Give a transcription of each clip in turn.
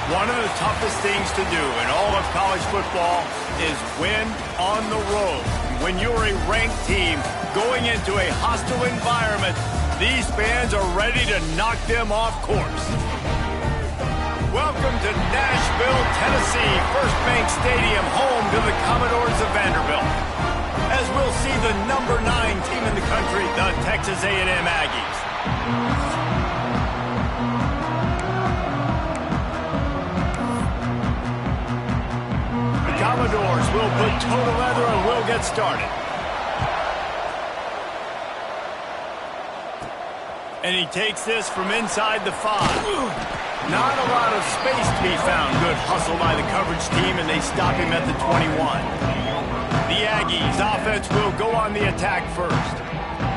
One of the toughest things to do in all of college football is win on the road. When you're a ranked team going into a hostile environment, these fans are ready to knock them off course. Welcome to Nashville, Tennessee, First Bank Stadium, home to the Commodores of Vanderbilt. As we'll see the number 9 team in the country, the Texas A&M Aggies. The Commodores will put total leather and we'll get started. And he takes this from inside the 5. Not a lot of space to be found. Good hustle by the coverage team, and they stop him at the 21. The Aggies offense will go on the attack first.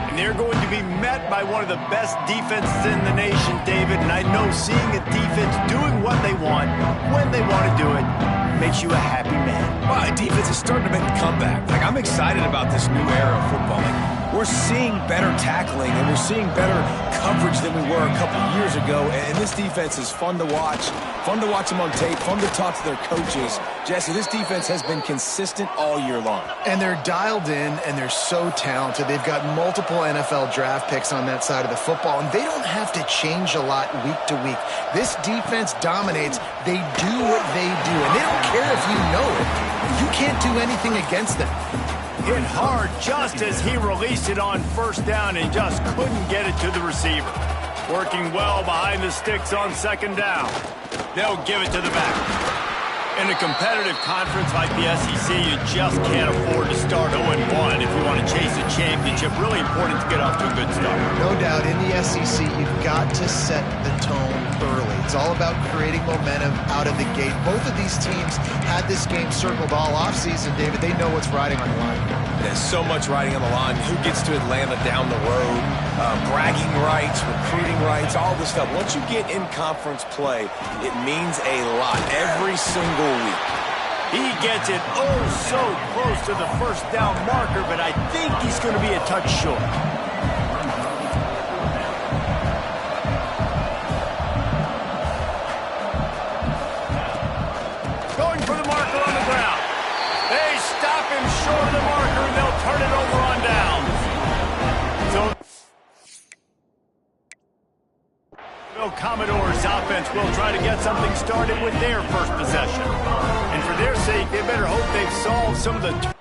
And they're going to be met by one of the best defenses in the nation, David. And I know seeing a defense doing what they want, when they want to do it, makes you a happy man. Well, defense is starting to make a comeback. I'm excited about this new era of football. We're seeing better tackling, and we're seeing better coverage than we were a couple years ago. And this defense is fun to watch them on tape, fun to talk to their coaches. Jesse, this defense has been consistent all year long. And they're dialed in, and they're so talented. They've got multiple NFL draft picks on that side of the football, and they don't have to change a lot week to week. This defense dominates. They do what they do, and they don't care if you know it. You can't do anything against them. Hit hard just as he released it on first down and just couldn't get it to the receiver. Working well behind the sticks on second down. They'll give it to the back. In a competitive conference like the SEC, you just can't afford to start 0-1 if you want to chase a championship. Really important to get off to a good start. No doubt, in the SEC, you've got to set the tone early. It's all about creating momentum out of the gate. Both of these teams had this game circled all offseason, David. They know what's riding on the line. There's so much riding on the line. Who gets to Atlanta down the road? Bragging rights, recruiting rights, all this stuff. Once you get in conference play, it means a lot every single week. He gets it so close to the first down marker, but I think he's going to be a touch short. Going for the marker on the ground. They stop him short of the marker, and they'll turn it over on down. So Commodores offense will try to get something started with their first possession. And for their sake, they better hope they've solved some of the...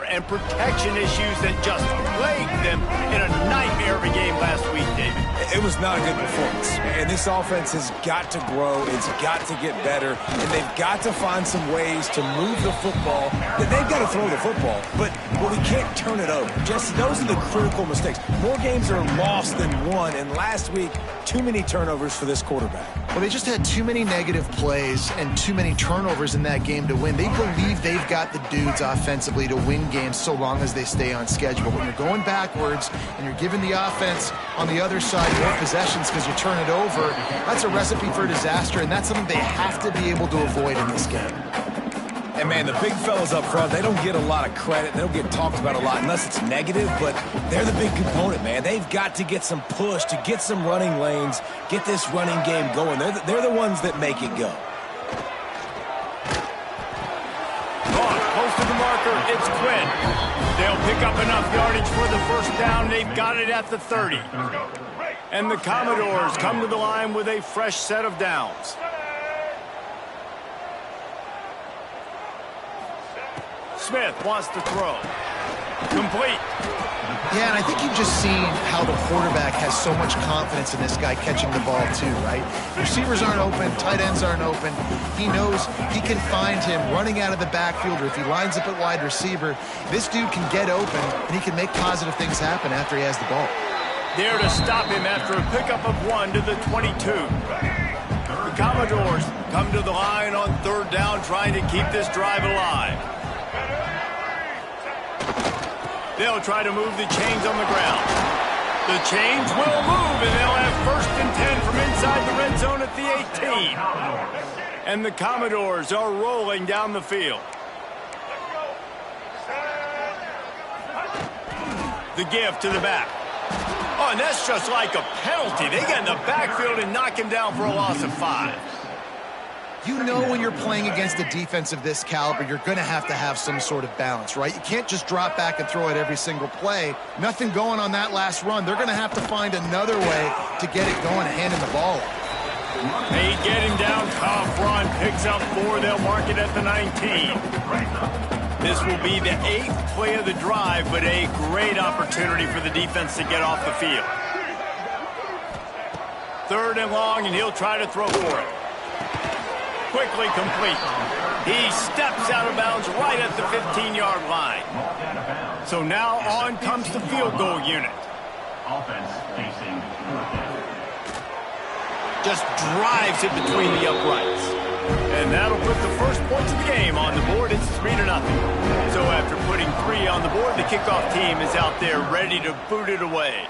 and protection issues that just plagued them in a nightmare of a game last week, David. It was not a good performance. And this offense has got to grow. It's got to get better. And they've got to find some ways to move the football. They've got to throw the football, but we can't turn it over. Jesse, those are the critical mistakes. More games are lost than won. And last week, too many turnovers for this quarterback. Well, they just had too many negative plays and too many turnovers in that game to win. They believe they've got the dudes offensively to win games so long as they stay on schedule. When you're going backwards and you're giving the offense on the other side more possessions because you turn it over, that's a recipe for disaster, and that's something they have to be able to avoid in this game. And, man, the big fellas up front, they don't get a lot of credit. They don't get talked about a lot unless it's negative, but they're the big component, man. They've got to get some push, to get some running lanes, get this running game going. They're the ones that make it go. Close to the marker, it's Quinn. They'll pick up enough yardage for the first down. They've got it at the 30. And the Commodores come to the line with a fresh set of downs. Smith wants to throw. Complete. Yeah, and I think you've just seen how the quarterback has so much confidence in this guy catching the ball too, right? Receivers aren't open, tight ends aren't open. He knows he can find him running out of the backfield, or if he lines up at wide receiver, this dude can get open, and he can make positive things happen after he has the ball. There to stop him after a pickup of 1 to the 22. The Commodores come to the line on third down, trying to keep this drive alive. They'll try to move the chains on the ground. The chains will move, and they'll have 1st and 10 from inside the red zone at the 18. And the Commodores are rolling down the field. The give to the back. Oh, and that's just like a penalty. They get in the backfield and knock him down for a loss of 5. You know when you're playing against a defense of this caliber, you're going to have some sort of balance, right? You can't just drop back and throw it every single play. Nothing going on that last run. They're going to have to find another way to get it going and handing the ball off. They get him down. Tough run. Picks up 4. They'll mark it at the 19. This will be the 8th play of the drive, but a great opportunity for the defense to get off the field. 3rd and long, and he'll try to throw for it. Quickly complete. He steps out of bounds right at the 15-yard line. So now on comes the field goal unit. Offense facing just drives it between the uprights. And that'll put the first points of the game on the board. It's 3-0. So after putting 3 on the board, the kickoff team is out there ready to boot it away.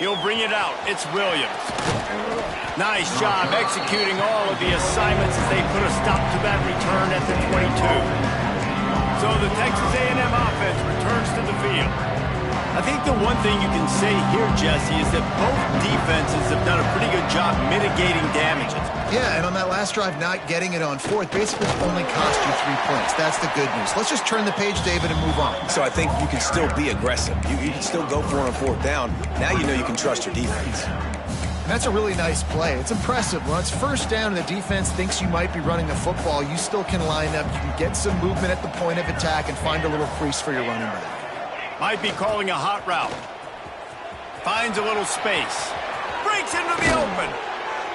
He'll bring it out. It's Williams. Nice job executing all of the assignments as they put a stop to that return at the 22. So the Texas A&M offense returns to the field. I think the one thing you can say here, Jesse, is that both defenses have done a pretty good job mitigating damages. Yeah, and on that last drive, not getting it on 4th basically only cost you 3 points. That's the good news. Let's just turn the page, David, and move on. So I think you can still be aggressive. You can still go for it on 4th down. Now you know you can trust your defense. And that's a really nice play. It's impressive. When it's 1st down and the defense thinks you might be running the football, you still can line up. You can get some movement at the point of attack and find a little crease for your running back. Might be calling a hot route. Finds a little space. Breaks into the open.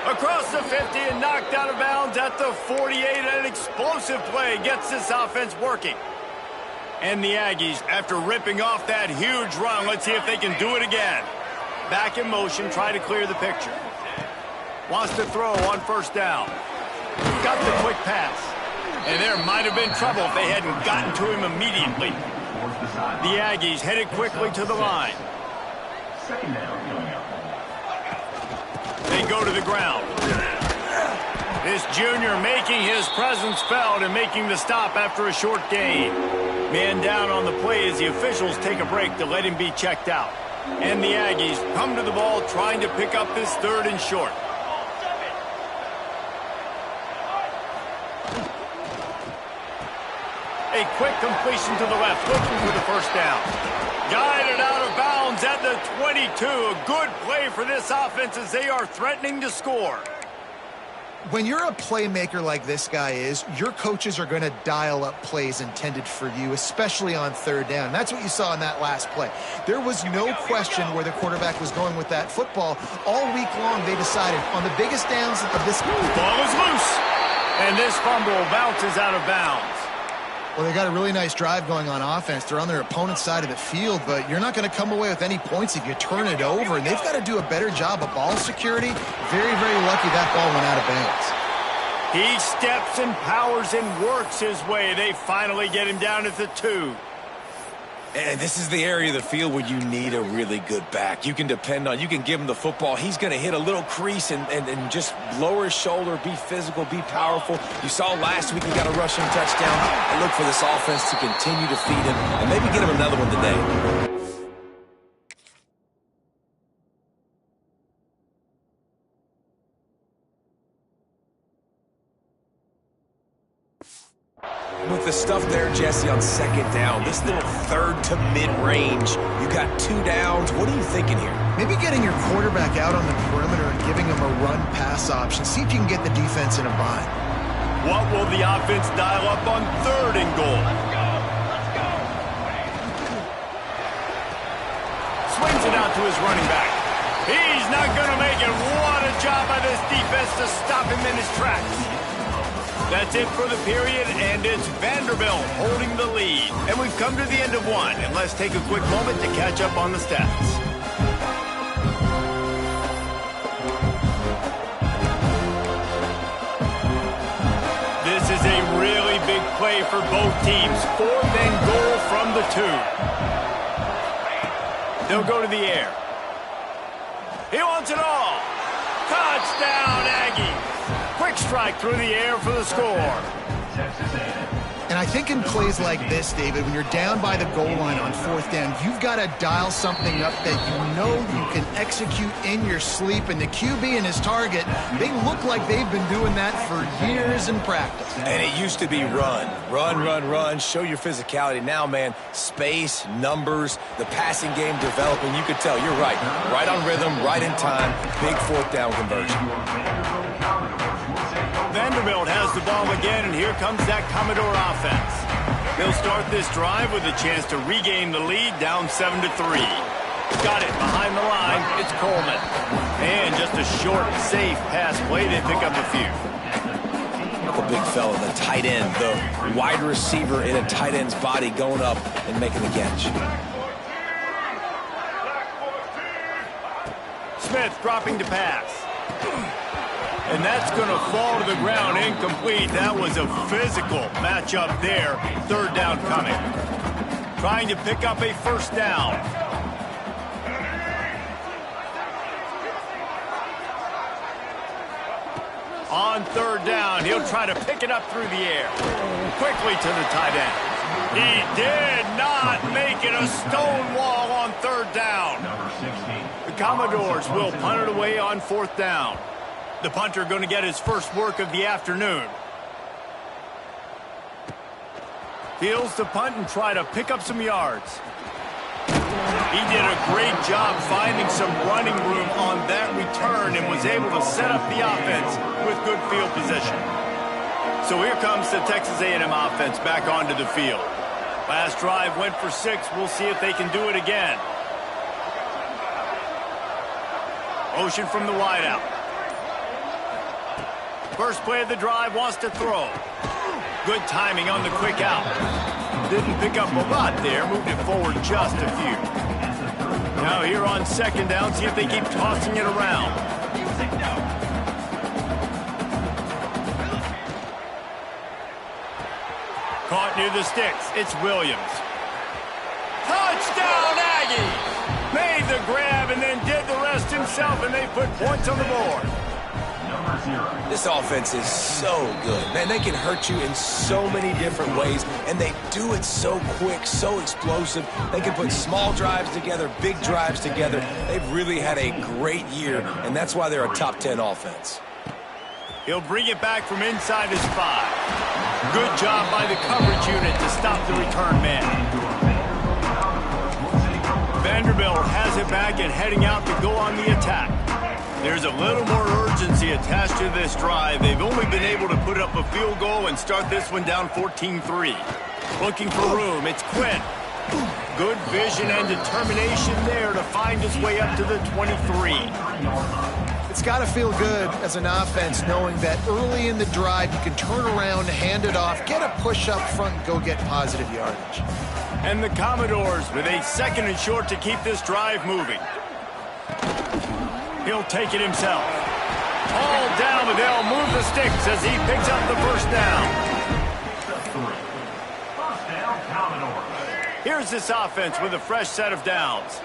Across the 50 and knocked out of bounds at the 48. An explosive play gets this offense working. And the Aggies, after ripping off that huge run, let's see if they can do it again. Back in motion, try to clear the picture. Wants to throw on 1st down. Got the quick pass. And there might have been trouble if they hadn't gotten to him immediately. The Aggies headed quickly to the line. They go to the ground. This junior making his presence felt and making the stop after a short gain. Man down on the play as the officials take a break to let him be checked out. And the Aggies come to the ball trying to pick up this 3rd and short. A quick completion to the left, looking for the 1st down. Guided out of bounds at the 22. A good play for this offense as they are threatening to score. When you're a playmaker like this guy is, your coaches are going to dial up plays intended for you, especially on 3rd down. That's what you saw in that last play. There was no question where the quarterback was going with that football. All week long, they decided on the biggest downs of this. Ball is loose, and this fumble bounces out of bounds. Well, they got a really nice drive going on offense. They're on their opponent's side of the field, but you're not going to come away with any points if you turn it over, and they've got to do a better job of ball security. Very, very lucky that ball went out of bounds. He steps and powers and works his way. They finally get him down at the 2. And this is the area of the field where you need a really good back. You can depend on, you can give him the football. He's going to hit a little crease and just lower his shoulder, be physical, be powerful. You saw last week he got a rushing touchdown. I look for this offense to continue to feed him and maybe get him another one today. With the stuff there, Jesse, on 2nd down, this little 3rd to mid-range, you got 2 downs. What are you thinking here? Maybe getting your quarterback out on the perimeter and giving him a run-pass option. See if you can get the defense in a bind. What will the offense dial up on 3rd and goal? Swings it out to his running back. He's not going to make it. What a job by this defense to stop him in his tracks. That's it for the period, and it's Vanderbilt holding the lead. And we've come to the end of 1, and let's take a quick moment to catch up on the stats. This is a really big play for both teams. 4th and goal from the 2. They'll go to the air. He wants it all. Touchdown, Aggies. Quick strike through the air for the score. And I think in plays like this, David, when you're down by the goal line on 4th down, you've got to dial something up that you know you can execute in your sleep. And the QB and his target, they look like they've been doing that for years in practice. And it used to be run. Run, run, run. Show your physicality. Now, man, space, numbers, the passing game developing. You could tell. You're right. Right on rhythm, right in time. Big 4th down conversion. Vanderbilt has the ball again, and here comes that Commodore offense. They'll start this drive with a chance to regain the lead, down 7-3. Got it behind the line. It's Coleman. And just a short, safe pass play. They pick up a few. The big fella, the tight end, the wide receiver in a tight end's body going up and making the catch. Smith dropping to pass. And that's going to fall to the ground, incomplete. That was a physical matchup there. 3rd down coming. Trying to pick up a 1st down. On 3rd down, he'll try to pick it up through the air. Quickly to the tight end. He did not make it a stone wall on 3rd down. The Commodores will punt it away on 4th down. The punter going to get his first work of the afternoon. Fields to punt and try to pick up some yards. He did a great job finding some running room on that return and was able to set up the offense with good field position. So here comes the Texas A&M offense back onto the field. Last drive went for 6. We'll see if they can do it again. Motion from the wideout. First play of the drive, wants to throw. Good timing on the quick out. Didn't pick up a lot there, moved it forward just a few. Now here on 2nd down, see if they keep tossing it around. Caught near the sticks, it's Williams. Touchdown, Aggies! Made the grab and then did the rest himself, and they put points on the board. This offense is so good. Man, they can hurt you in so many different ways, and they do it so quick, so explosive. They can put small drives together, big drives together. They've really had a great year, and that's why they're a top 10 offense. He'll bring it back from inside his 5. Good job by the coverage unit to stop the return man. Vanderbilt has it back and heading out to go on the attack. There's a little more urgency attached to this drive. They've only been able to put up a field goal and start this one down 14-3. Looking for room, it's Quinn. Good vision and determination there to find his way up to the 23. It's got to feel good as an offense knowing that early in the drive you can turn around, hand it off, get a push up front, and go get positive yardage. And the Commodores with a 2nd and short to keep this drive moving. He'll take it himself. All down, but they'll move the sticks as he picks up the 1st down. Here's this offense with a fresh set of downs.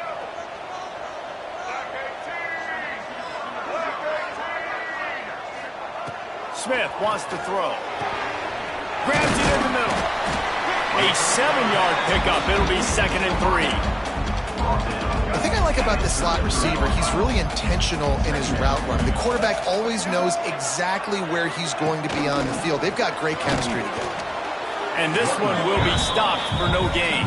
Smith wants to throw. Grabs it in the middle. A 7-yard pickup. It'll be 2nd and 3. The thing I like about the slot receiver, he's really intentional in his route run. The quarterback always knows exactly where he's going to be on the field. They've got great chemistry together. And this one will be stopped for no gain.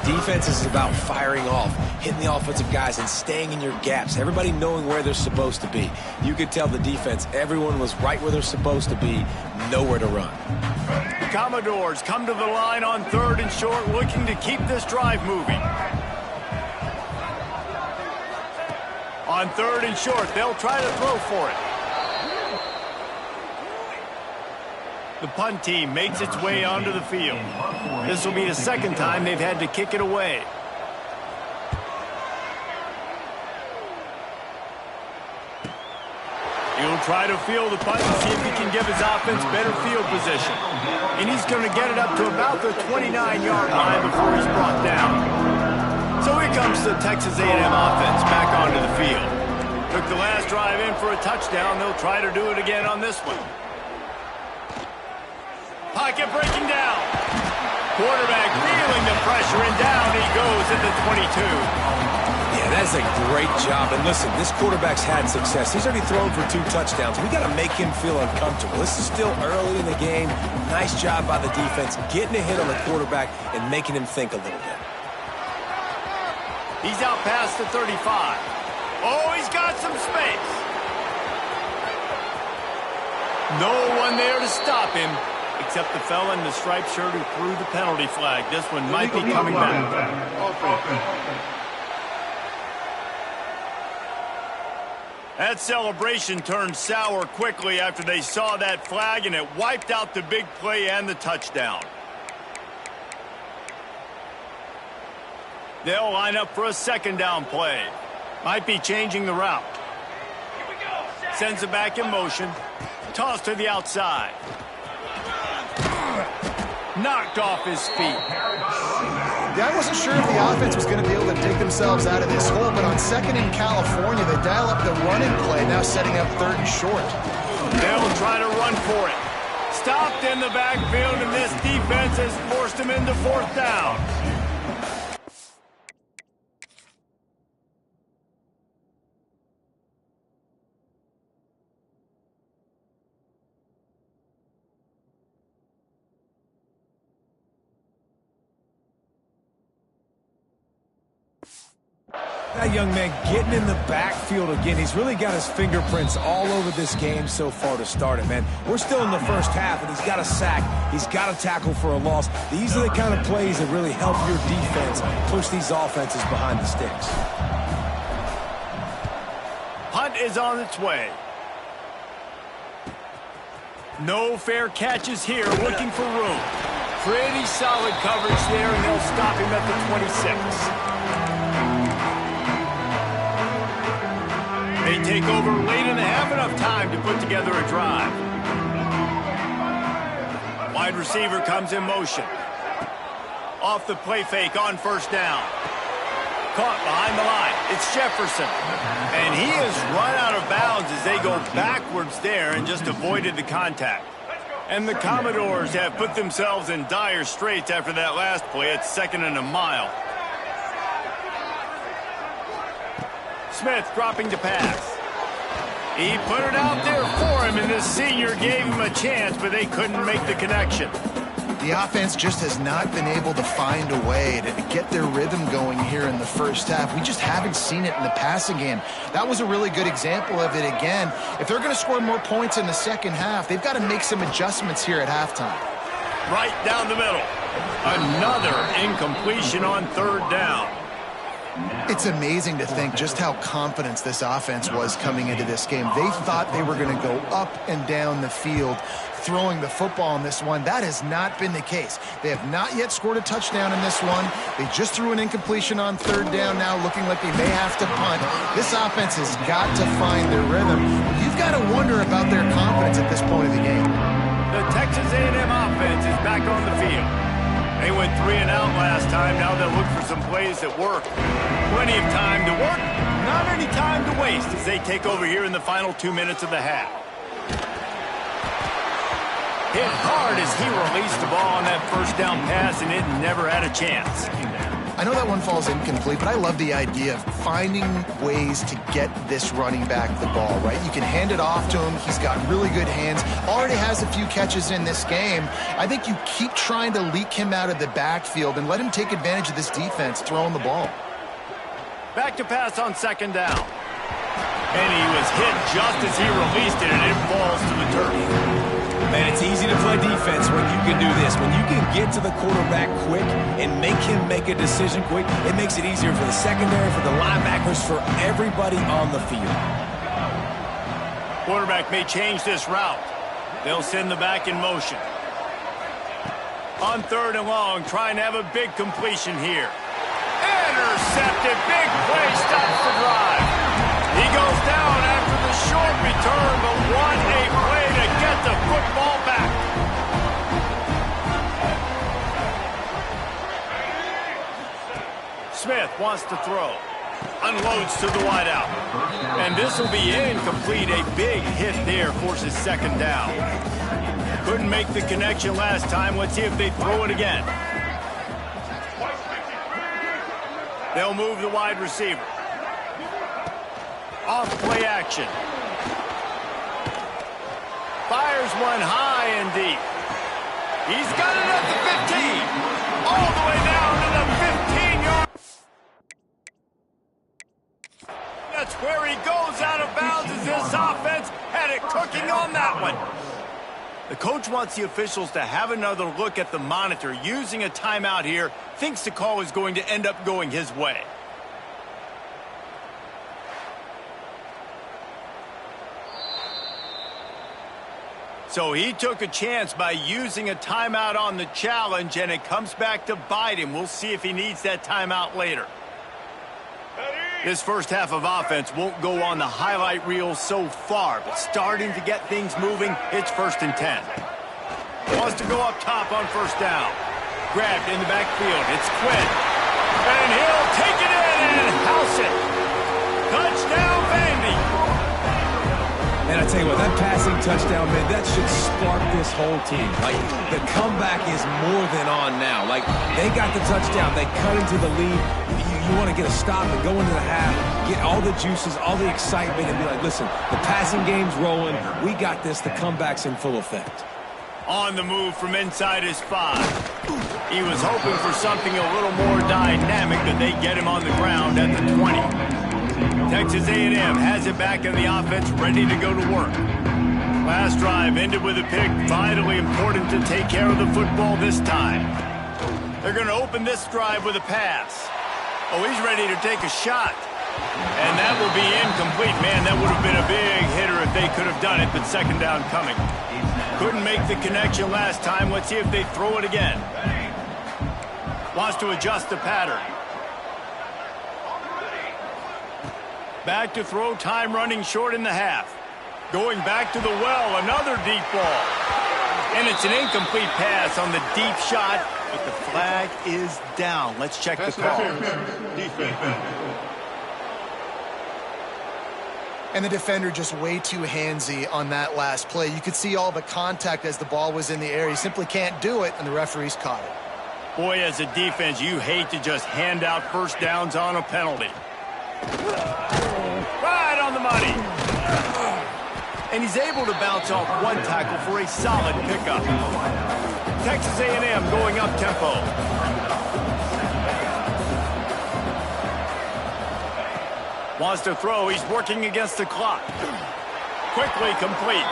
Defense is about firing off, hitting the offensive guys and staying in your gaps. Everybody knowing where they're supposed to be. You could tell the defense, everyone was right where they're supposed to be, nowhere to run. Commodores come to the line on 3rd and short, looking to keep this drive moving. On 3rd and short, they'll try to throw for it. The punt team makes its way onto the field. This will be the 2nd time they've had to kick it away. He'll try to field the punt and see if he can give his offense better field position. And he's going to get it up to about the 29-yard line before he's brought down. So here comes the Texas A&M offense back onto the field. Took the last drive in for a touchdown. They'll try to do it again on this one. Pocket breaking down. Quarterback feeling the pressure, and down he goes at the 22. Yeah, that's a great job. And listen, this quarterback's had success. He's already thrown for 2 touchdowns. We got to make him feel uncomfortable. This is still early in the game. Nice job by the defense, getting a hit on the quarterback and making him think a little bit. He's out past the 35. Oh, he's got some space. No one there to stop him, except the fella in the striped shirt who threw the penalty flag. This one might be coming back. That celebration turned sour quickly after they saw that flag, and it wiped out the big play and the touchdown. They'll line up for a second down play. Might be changing the route. Sends it back in motion. Toss to the outside. Knocked off his feet. Yeah, I wasn't sure if the offense was going to be able to dig themselves out of this hole, but on second in California, they dial up the running play, now setting up third and short. They'll try to run for it. Stopped in the backfield, and this defense has forced him into fourth down. That young man getting in the backfield again. He's really got his fingerprints all over this game so far to start it, man. We're still in the first half, and he's got a sack. He's got a tackle for a loss. These are the kind of plays that really help your defense push these offenses behind the sticks. Punt is on its way. No fair catches here, looking for room. Pretty solid coverage there, and they'll stop him at the 26. They take over late in the half, enough time to put together a drive. Wide receiver comes in motion. Off the play fake on first down. Caught behind the line. It's Jefferson. And he has run out of bounds as they go backwards there and just avoided the contact. And the Commodores have put themselves in dire straits after that last play. It's 2nd and a mile. Smith dropping to pass. He put it out there for him, and this senior gave him a chance, but they couldn't make the connection. The offense just has not been able to find a way to get their rhythm going here in the first half. We just haven't seen it in the passing game. That was a really good example of it again. If they're going to score more points in the second half, they've got to make some adjustments here at halftime. Right down the middle. Another incompletion on third down. It's amazing to think just how confident this offense was coming into this game. They thought they were going to go up and down the field throwing the football in this one. That has not been the case. They have not yet scored a touchdown in this one. They just threw an incompletion on third down now, looking like they may have to punt. This offense has got to find their rhythm. You've got to wonder about their confidence at this point of the game. The Texas A&M offense is back on the field. They went 3 and out last time. Now they'll look for some plays that work. Plenty of time to work, not any time to waste as they take over here in the final 2 minutes of the half. Hit hard as he released the ball on that first down pass, and it never had a chance. I know that one falls incomplete, but I love the idea of finding ways to get this running back the ball, right? You can hand it off to him. He's got really good hands. Already has a few catches in this game. I think you keep trying to leak him out of the backfield and let him take advantage of this defense throwing the ball. Back to pass on second down. And he was hit just as he released it, and it falls to the turf. Man, it's easy to play defense when you can do this. When you can get to the quarterback quick and make him make a decision quick, it makes it easier for the secondary, for the linebackers, for everybody on the field. Quarterback may change this route. They'll send the back in motion. On third and long, trying to have a big completion here. Intercepted. Big play stops the drive. He goes down after the short return, but what a play to get the football back. Smith wants to throw. Unloads to the wideout. And this will be incomplete. A big hit there forces second down. Couldn't make the connection last time. Let's see if they throw it again. They'll move the wide receiver. Off play action. Fires one high and deep. He's got it at the 15. All the way down to the 15-yard. That's where he goes out of bounds as this offense had it cooking on that one. The coach wants the officials to have another look at the monitor. Using a timeout here, thinks the call is going to end up going his way. So he took a chance by using a timeout on the challenge, and it comes back to bite him. We'll see if he needs that timeout later. This first half of offense won't go on the highlight reel so far, but starting to get things moving, it's 1st and 10. Wants to go up top on first down. Grabbed in the backfield. It's Quinn. And he'll take it in and house it. Touchdown, Vandy. And I tell you what, that passing touchdown, man, that should spark this whole team. Like, the comeback is more than on now. Like, they got the touchdown. They cut into the lead. You want to get a stop and go into the half, get all the juices, all the excitement, and be like, listen, the passing game's rolling. We got this. The comeback's in full effect. On the move from inside his 5. He was hoping for something a little more dynamic, but they get him on the ground at the 20. Texas A&M has it back in the offense, ready to go to work. Last drive ended with a pick. Vitally important to take care of the football this time. They're going to open this drive with a pass. Oh, he's ready to take a shot. And that will be incomplete. Man, that would have been a big hitter if they could have done it, but second down coming. Couldn't make the connection last time. Let's see if they throw it again. Wants to adjust the pattern. Back to throw, time running short in the half. Going back to the well, another deep ball. And it's an incomplete pass on the deep shot, but the flag is down. Let's check the call. And the defender just way too handsy on that last play. You could see all the contact as the ball was in the air. He simply can't do it, and the referees caught it. Boy, as a defense, you hate to just hand out first downs on a penalty. Right on the money. And he's able to bounce off one tackle for a solid pickup. Texas A&M going up tempo. Wants to throw. He's working against the clock. Quickly complete.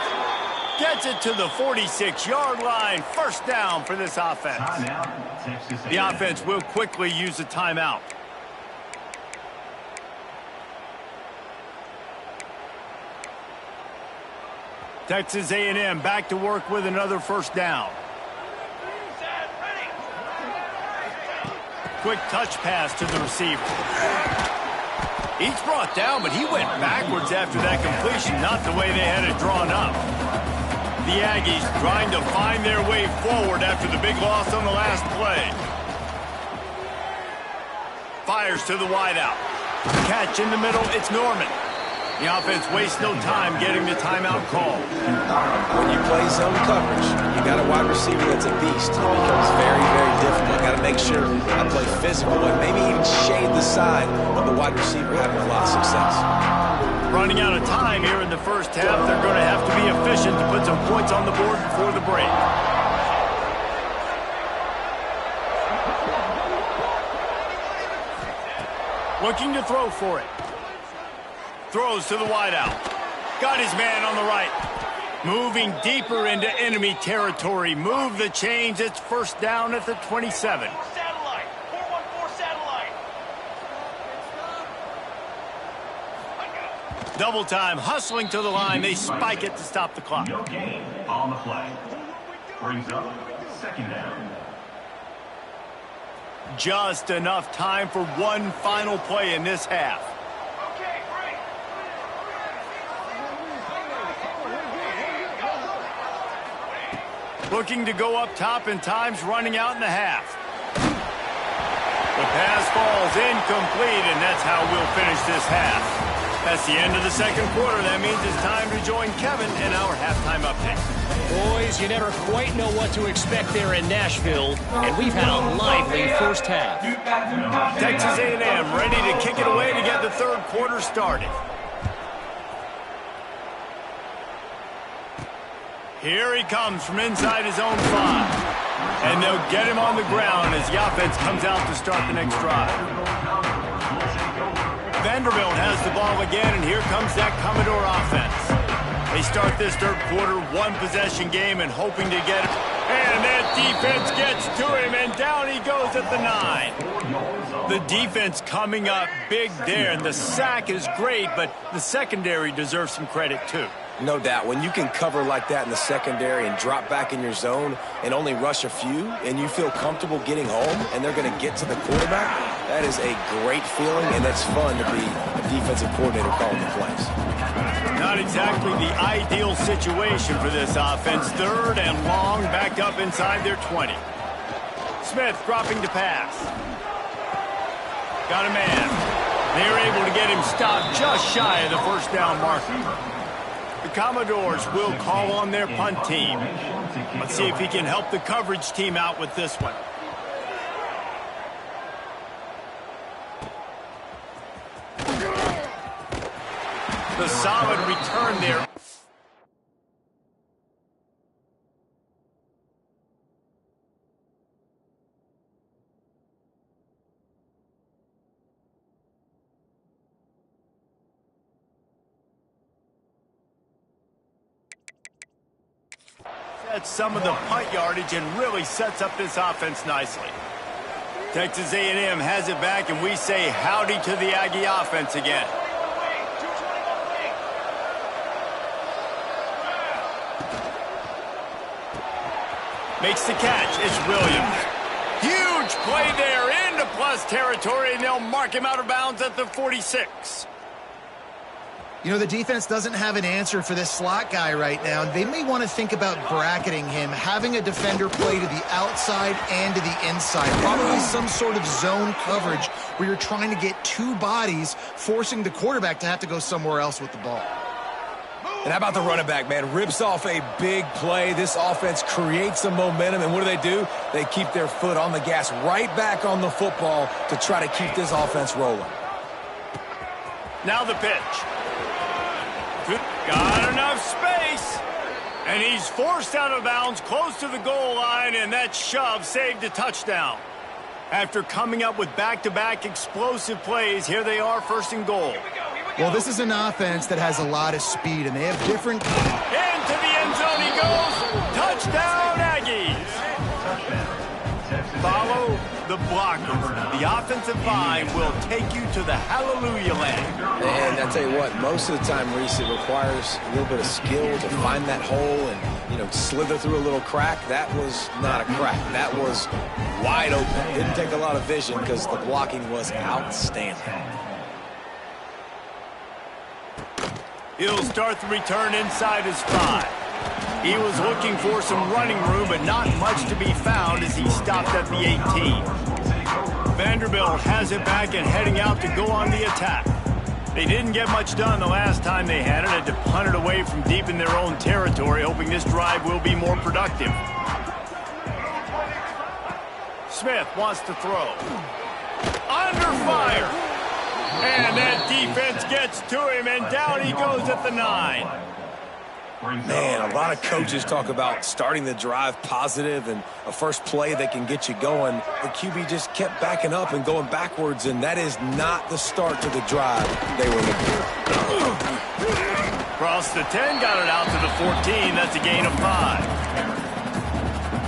Gets it to the 46-yard line. First down for this offense. The offense will quickly use a timeout. Texas A&M back to work with another first down. Quick touch pass to the receiver. He's brought down, but he went backwards after that completion, not the way they had it drawn up. The Aggies trying to find their way forward after the big loss on the last play. Fires to the wideout. Catch in the middle, it's Norman. The offense wastes no time getting the timeout call. When you play zone coverage, you got a wide receiver that's a beast. It becomes very, very difficult. Got to make sure I play physical and maybe even shade the side of the wide receiver having a lot of success. Running out of time here in the first half. They're going to have to be efficient to put some points on the board before the break. Looking to throw for it. Throws to the wideout. Got his man on the right. Moving deeper into enemy territory. Move the chains. It's first down at the 27. Satellite. 414 satellite. Double time. Hustling to the line. They spike it to stop the clock. No gain on the play. Brings up second down. Just enough time for one final play in this half. Looking to go up top, and time's running out in the half. The pass falls incomplete, and that's how we'll finish this half. That's the end of the second quarter. That means it's time to join Kevin in our halftime update. Boys, you never quite know what to expect there in Nashville, and we've had a lively first half. Texas A&M ready to kick it away to get the third quarter started. Here he comes from inside his own 5. And they'll get him on the ground as the offense comes out to start the next drive. Vanderbilt has the ball again, and here comes that Commodore offense. They start this third quarter one-possession game and hoping to get it. And that defense gets to him, and down he goes at the 9. The defense coming up big there, and the sack is great, but the secondary deserves some credit too. No doubt. When you can cover like that in the secondary and drop back in your zone and only rush a few, and you feel comfortable getting home and they're going to get to the quarterback, that is a great feeling, and it's fun to be a defensive coordinator calling the plays. Not exactly the ideal situation for this offense. Third and long, backed up inside their 20. Smith dropping to pass. Got a man. They're able to get him stopped just shy of the first down marker. The Commodores will call on their punt team. Let's see if he can help the coverage team out with this one. The solid return there. That's some of the punt yardage and really sets up this offense nicely. Texas A&M has it back, and we say howdy to the Aggie offense again. Makes the catch. It's Williams. Huge play there into plus territory, and they'll mark him out of bounds at the 46. You know, the defense doesn't have an answer for this slot guy right now. They may want to think about bracketing him, having a defender play to the outside and to the inside. Probably some sort of zone coverage where you're trying to get two bodies, forcing the quarterback to have to go somewhere else with the ball. And how about the running back, man? Rips off a big play. This offense creates some momentum, and what do? They keep their foot on the gas, right back on the football to try to keep this offense rolling. Now the pitch. Got enough space. And he's forced out of bounds close to the goal line, and that shove saved a touchdown. After coming up with back-to-back explosive plays, here they are, first and goal. Well, this is an offense that has a lot of speed, and they have different... Into the end zone he goes. Touchdown, Aggies. Follow the blockers. The offensive line will take you to the hallelujah land. And I tell you what, most of the time, Reese, it requires a little bit of skill to find that hole and, you know, slither through a little crack. That was not a crack. That was wide open. Didn't take a lot of vision because the blocking was outstanding. He'll start the return inside his 5. He was looking for some running room, but not much to be found as he stopped at the 18. Vanderbilt has it back and heading out to go on the attack. They didn't get much done the last time they had it. Had to punt it away from deep in their own territory, hoping this drive will be more productive. Smith wants to throw. Under fire. And that defense gets to him, and down he goes at the 9. Man, a lot of coaches talk about starting the drive positive and a first play that can get you going. The QB just kept backing up and going backwards, and that is not the start to the drive they were looking for. Cross the 10, got it out to the 14. That's a gain of 5.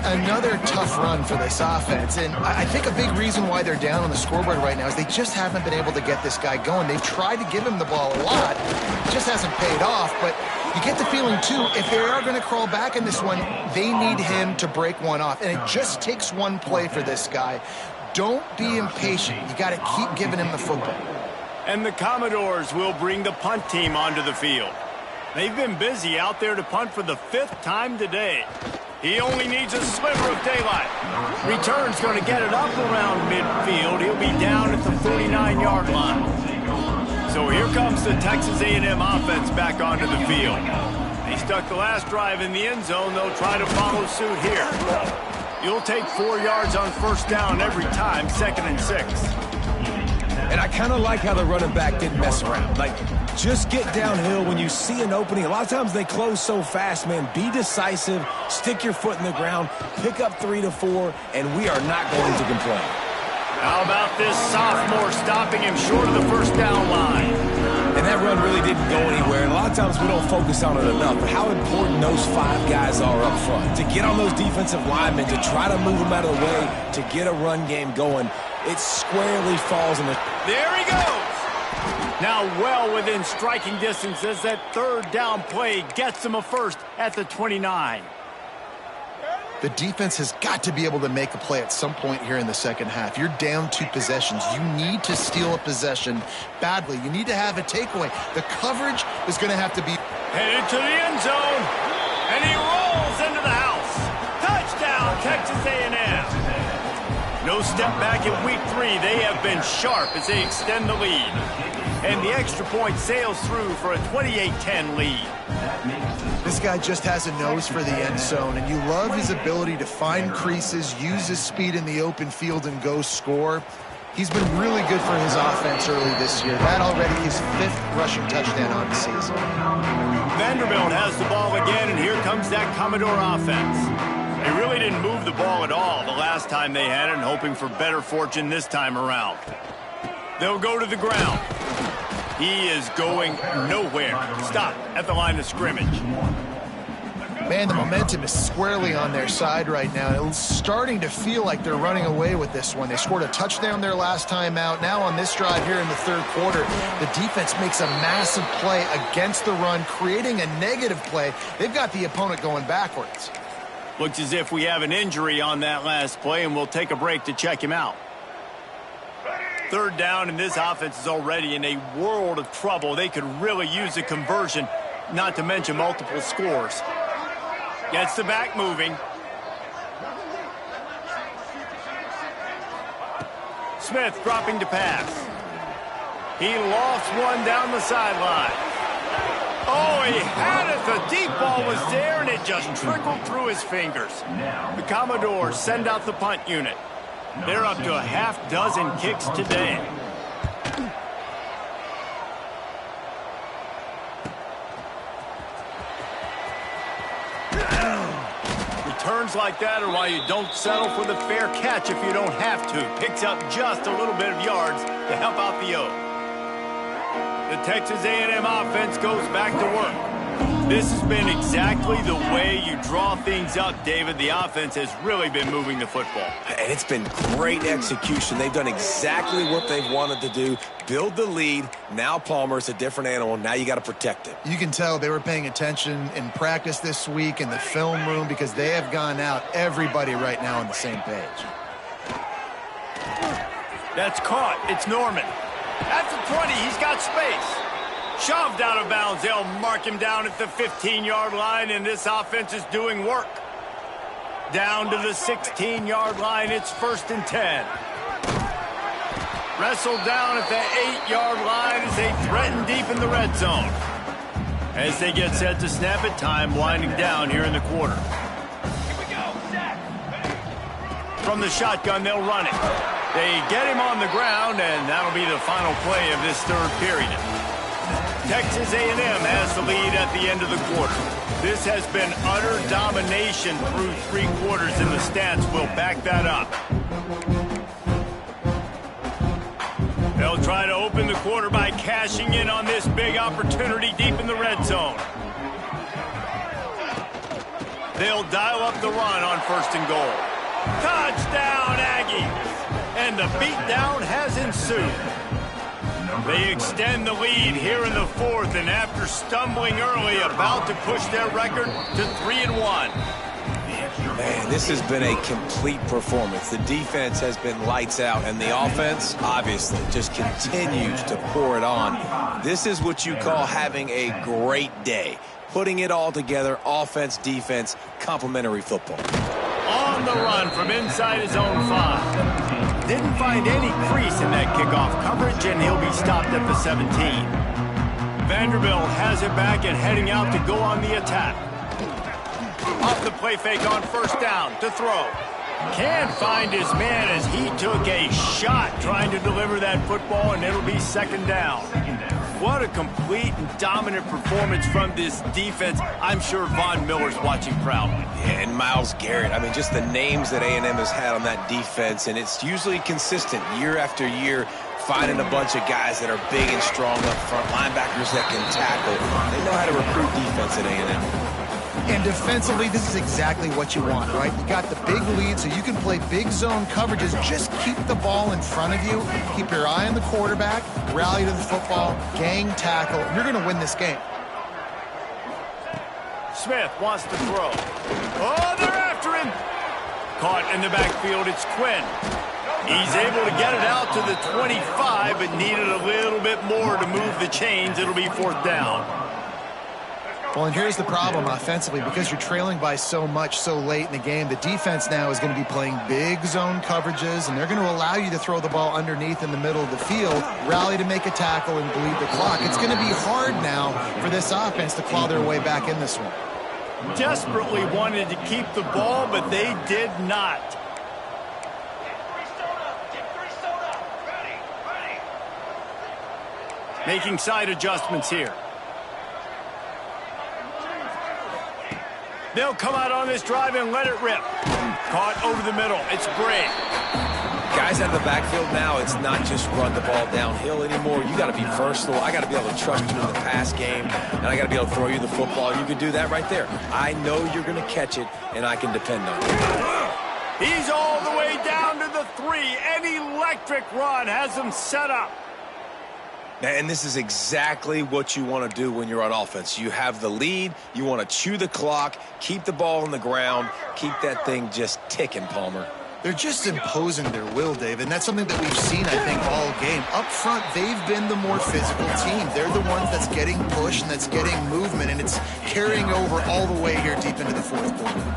Another tough run for this offense, and I think a big reason why they're down on the scoreboard right now is they just haven't been able to get this guy going. They've tried to give him the ball a lot. It just hasn't paid off, but you get the feeling, too, if they are going to crawl back in this one, they need him to break one off, and it just takes one play for this guy. Don't be impatient. You got to keep giving him the football. And the Commodores will bring the punt team onto the field. They've been busy out there to punt for the 5th time today. He only needs a sliver of daylight. Return's going to get it up around midfield. He'll be down at the 49-yard line. So here comes the Texas A&M offense back onto the field. They stuck the last drive in the end zone. They'll try to follow suit here. You'll take 4 yards on first down every time, 2nd and 6. And I kind of like how the running back didn't mess around. Like, just get downhill when you see an opening. A lot of times they close so fast, man. Be decisive, stick your foot in the ground, pick up 3 to 4, and we are not going to complain. How about this sophomore stopping him short of the first down line? And that run really didn't go anywhere. And a lot of times we don't focus on it enough, but how important those 5 guys are up front. To get on those defensive linemen, to try to move them out of the way, to get a run game going, it squarely falls in the... There he goes! Now well within striking distance as that 3rd down play gets him a first at the 29. The defense has got to be able to make a play at some point here in the second half. You're down 2 possessions. You need to steal a possession badly. You need to have a takeaway. The coverage is going to have to be... Headed to the end zone, and he rolls into the house. Touchdown, Texas A&M. No step back in week 3. They have been sharp as they extend the lead. And the extra point sails through for a 28-10 lead. This guy just has a nose for the end zone, and you love his ability to find creases, use his speed in the open field, and go score. He's been really good for his offense early this year. That already his 5th rushing touchdown on the season. Vanderbilt has the ball again, and here comes that Commodore offense. They really didn't move the ball at all the last time they had it, and hoping for better fortune this time around. They'll go to the ground. He is going nowhere. Stop at the line of scrimmage. Man, the momentum is squarely on their side right now. It's starting to feel like they're running away with this one. They scored a touchdown their last time out. Now on this drive here in the 3rd quarter, the defense makes a massive play against the run, creating a negative play. They've got the opponent going backwards. Looks as if we have an injury on that last play, and we'll take a break to check him out. 3rd down, and this offense is already in a world of trouble. They could really use a conversion, not to mention multiple scores. Gets the back moving. Smith dropping to pass. He lofts one down the sideline. Oh, he had it. The deep ball was there, and it just trickled through his fingers. The Commodores send out the punt unit. They're up to a half-dozen kicks today. Returns like that are why you don't settle for the fair catch if you don't have to. Picks up just a little bit of yards to help out the O. The Texas A&M offense goes back to work. This has been exactly the way you draw things up, David. The offense has really been moving the football. And it's been great execution. They've done exactly what they've wanted to do. Build the lead. Now Palmer's a different animal. Now you got to protect it. You can tell they were paying attention in practice this week in the film room because they have gone out everybody right now on the same page. That's caught. It's Norman. At the 20, he's got space. Shoved out of bounds. They'll mark him down at the 15-yard line, and this offense is doing work. Down to the 16-yard line. It's 1st and 10. Wrestled down at the 8-yard line as they threaten deep in the red zone. As they get set to snap it, time winding down here in the quarter. From the shotgun, they'll run it. They get him on the ground, and that'll be the final play of this 3rd period. Texas A&M has the lead at the end of the quarter. This has been utter domination through 3 quarters, and the stats will back that up. They'll try to open the quarter by cashing in on this big opportunity deep in the red zone. They'll dial up the run on 1st and goal. Touchdown, Aggies! And the beatdown has ensued. They extend the lead here in the 4th, and after stumbling early, about to push their record to 3-1. Man, this has been a complete performance. The defense has been lights out, and the offense, obviously, just continues to pour it on. This is what you call having a great day. putting it all together, offense, defense, complementary football. On the run from inside his own 5. Didn't find any crease in that kickoff coverage, and he'll be stopped at the 17. Vanderbilt has it back and heading out to go on the attack. Off the play fake on first down to throw. Can't find his man as he took a shot trying to deliver that football, and it'll be second down. What a complete and dominant performance from this defense. I'm sure Von Miller's watching proudly. Yeah, and Myles Garrett. I mean, just the names that A&M has had on that defense, and it's usually consistent year after year, finding a bunch of guys that are big and strong up front, linebackers that can tackle. They know how to recruit defense at A&M. And defensively, this is exactly what you want, right? You got the big lead, so you can play big zone coverages. Just keep the ball in front of you. Keep your eye on the quarterback. Rally to the football. Gang tackle. You're going to win this game. Smith wants to throw. Oh, they're after him. Caught in the backfield, it's Quinn. He's able to get it out to the 25, but needed a little bit more to move the chains. It'll be fourth down. Well, and here's the problem offensively. Because you're trailing by so much so late in the game, the defense now is going to be playing big zone coverages, and they're going to allow you to throw the ball underneath in the middle of the field, rally to make a tackle, and bleed the clock. It's going to be hard now for this offense to claw their way back in this one. Desperately wanted to keep the ball, but they did not. Making side adjustments here. They'll come out on this drive and let it rip. Caught over the middle. It's Gray. Guys out of the backfield now, it's not just run the ball downhill anymore. You got to be versatile. I got to be able to trust you in the pass game, and I got to be able to throw you the football. You can do that right there. I know you're going to catch it, and I can depend on it. He's all the way down to the 3. An electric run has him set up. And this is exactly what you want to do when you're on offense. You have the lead. You want to chew the clock, keep the ball on the ground, keep that thing just ticking, Palmer. They're just imposing their will, Dave, and that's something that we've seen, I think, all game. Up front, they've been the more physical team. They're the ones that's getting pushed and that's getting movement, and it's carrying over all the way here deep into the fourth quarter.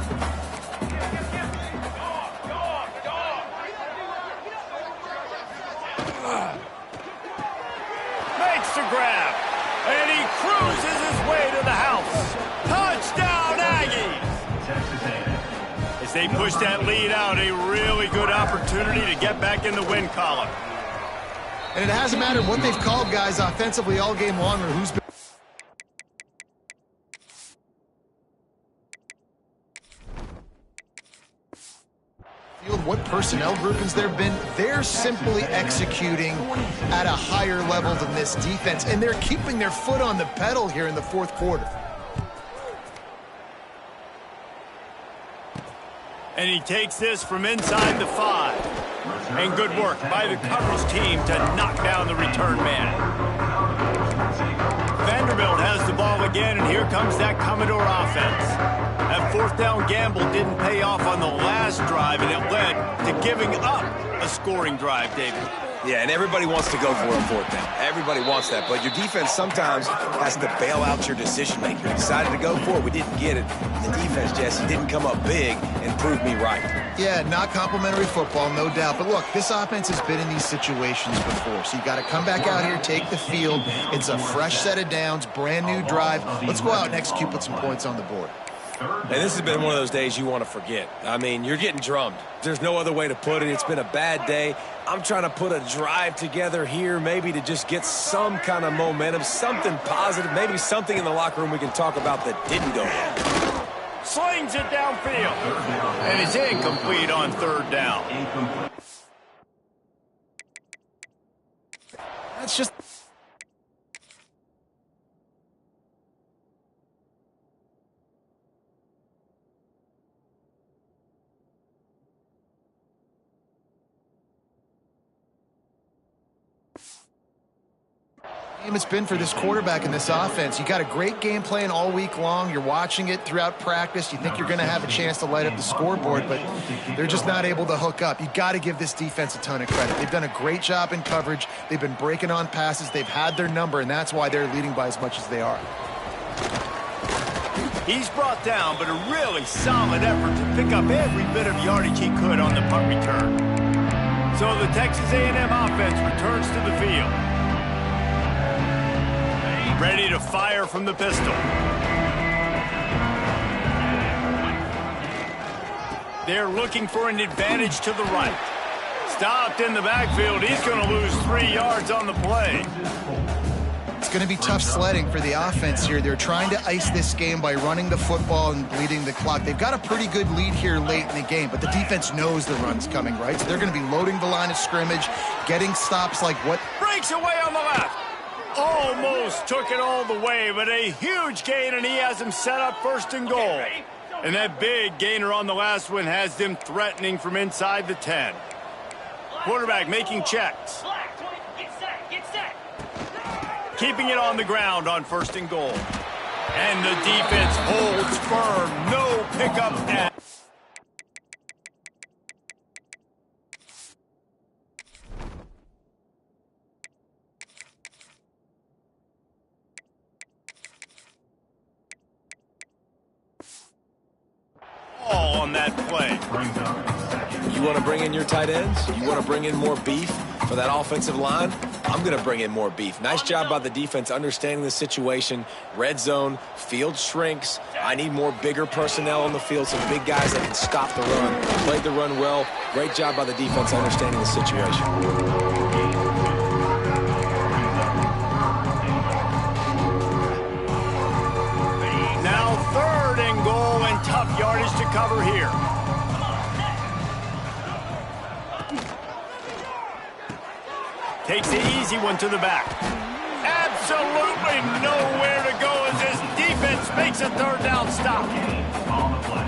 To grab, and he cruises his way to the house. Touchdown, Aggies! As they push that lead out, a really good opportunity to get back in the win column. And it hasn't mattered what they've called, guys, offensively all game long or who's been. What personnel groupings there have been, they're simply executing at a higher level than this defense, and they're keeping their foot on the pedal here in the fourth quarter. And he takes this from inside the 5. And good work by the coverage team to knock down the return man. Vanderbilt has the ball again, and here comes that Commodore offense. That fourth down gamble didn't pay off on the last drive, and it led to giving up a scoring drive, David. Yeah, and everybody wants to go for a fourth down. Everybody wants that, but your defense sometimes has to bail out your decision-maker. You decided to go for it. We didn't get it. The defense, Jesse, didn't come up big and prove me right. Yeah, not complimentary football, no doubt. But look, this offense has been in these situations before, so you got to come back out here, take the field. It's a fresh set of downs, brand new drive. Let's go out and execute, put some points on the board. And this has been one of those days you want to forget. I mean, you're getting drummed. There's no other way to put it. It's been a bad day. I'm trying to put a drive together here, maybe to just get some kind of momentum, something positive, maybe something in the locker room we can talk about that didn't go well. Slings it downfield. And it's incomplete on third down. That's just... it's been for this quarterback in this offense. You got a great game plan all week long. You're watching it throughout practice. You think you're going to have a chance to light up the scoreboard, but they're just not able to hook up. You got to give this defense a ton of credit. They've done a great job in coverage. They've been breaking on passes. They've had their number, and that's why they're leading by as much as they are. He's brought down, but a really solid effort to pick up every bit of yardage he could on the punt return. So the Texas A&M offense returns to the field. Ready to fire from the pistol. They're looking for an advantage to the right. Stopped in the backfield. He's going to lose 3 yards on the play. It's going to be tough sledding for the offense here. They're trying to ice this game by running the football and bleeding the clock. They've got a pretty good lead here late in the game, but the defense knows the run's coming, right? So they're going to be loading the line of scrimmage, getting stops like what? Breaks away on the left. Almost took it all the way, but a huge gain, and he has him set up 1st and goal. And that big gainer on the last one has them threatening from inside the 10. Quarterback making checks. Keeping it on the ground on 1st and goal. And the defense holds firm. No pickup at. All on that play. You want to bring in your tight ends? You want to bring in more beef for that offensive line? I'm going to bring in more beef. Nice job by the defense understanding the situation. Red zone, field shrinks. I need more bigger personnel on the field, some big guys that can stop the run. Played the run well. Great job by the defense understanding the situation. Now 3rd and goal and tough yardage to cover here. Takes the easy one to the back. Absolutely nowhere to go as this defense makes a 3rd down stop.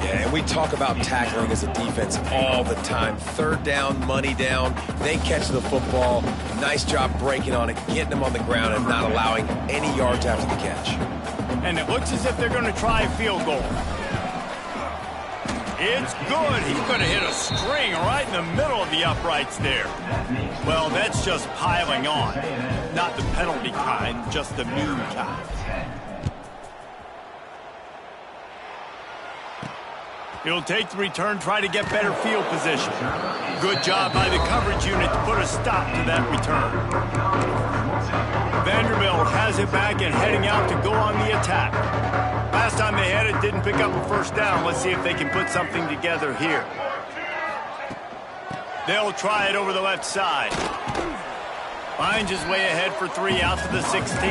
Yeah, and we talk about tackling as a defense all the time. 3rd down, money down. They catch the football. Nice job breaking on it, getting them on the ground, and not allowing any yards after the catch. And it looks as if they're going to try a field goal. It's good. He's going to hit a string right in the middle of the uprights there. Well, that's just piling on. Not the penalty kind, just the mean kind. He'll take the return, try to get better field position. Good job by the coverage unit to put a stop to that return. Vanderbilt has it back and heading out to go on the attack. Last time they had it, didn't pick up a 1st down. Let's see if they can put something together here. They'll try it over the left side. Finds his way ahead for 3 out to the 16.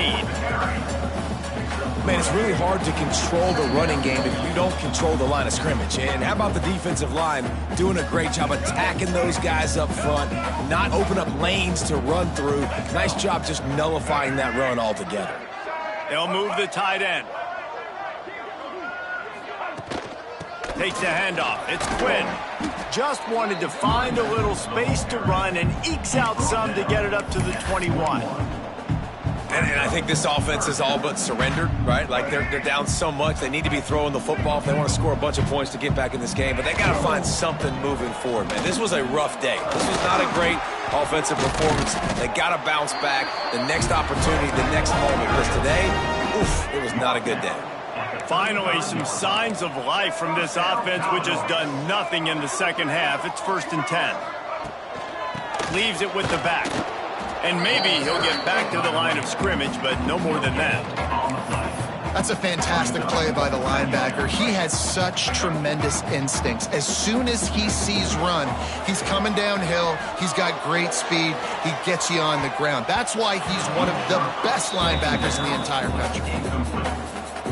Man, it's really hard to control the running game if you don't control the line of scrimmage. And how about the defensive line doing a great job attacking those guys up front, not open up lanes to run through. Nice job just nullifying that run altogether. They'll move the tight end. Takes the handoff. It's Quinn. Just wanted to find a little space to run and ekes out some to get it up to the 21. And I think this offense is all but surrendered, right? Like they're down so much, they need to be throwing the football if they want to score a bunch of points to get back in this game. But they got to find something moving forward, man. This was a rough day. This was not a great offensive performance. They got to bounce back. The next opportunity, the next moment. Because today, oof, it was not a good day. Finally, some signs of life from this offense, which has done nothing in the 2nd half. It's 1st and 10. Leaves it with the back. And maybe he'll get back to the line of scrimmage, but no more than that. That's a fantastic play by the linebacker. He has such tremendous instincts. As soon as he sees run, he's coming downhill. He's got great speed. He gets you on the ground. That's why he's one of the best linebackers in the entire country.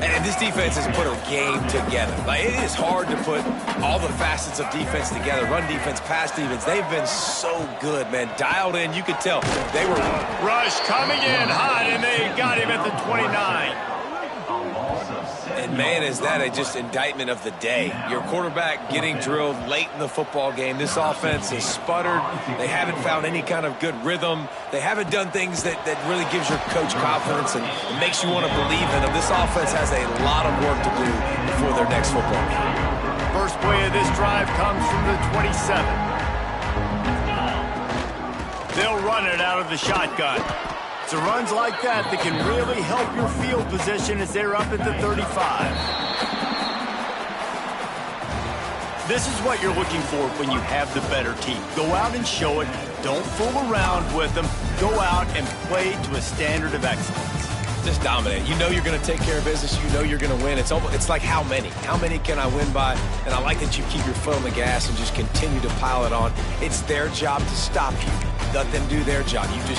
And this defense has put a game together. Like, it is hard to put all the facets of defense together. Run defense, pass defense. They've been so good, man. Dialed in. You could tell they were. Rush coming in hot, and they got him at the 29. And, man, is that a just indictment of the day. Your quarterback getting drilled late in the football game. This offense has sputtered. They haven't found any kind of good rhythm. They haven't done things that really gives your coach confidence and makes you want to believe in them. This offense has a lot of work to do before their next football game. First play of this drive comes from the 27. They'll run it out of the shotgun. It's runs like that can really help your field position as they're up at the 35. This is what you're looking for when you have the better team. Go out and show it. Don't fool around with them. Go out and play to a standard of excellence. Just dominate. You know you're going to take care of business. You know you're going to win. It's like how many? How many can I win by? And I like that you keep your foot on the gas and just continue to pile it on. It's their job to stop you. Let them do their job. You just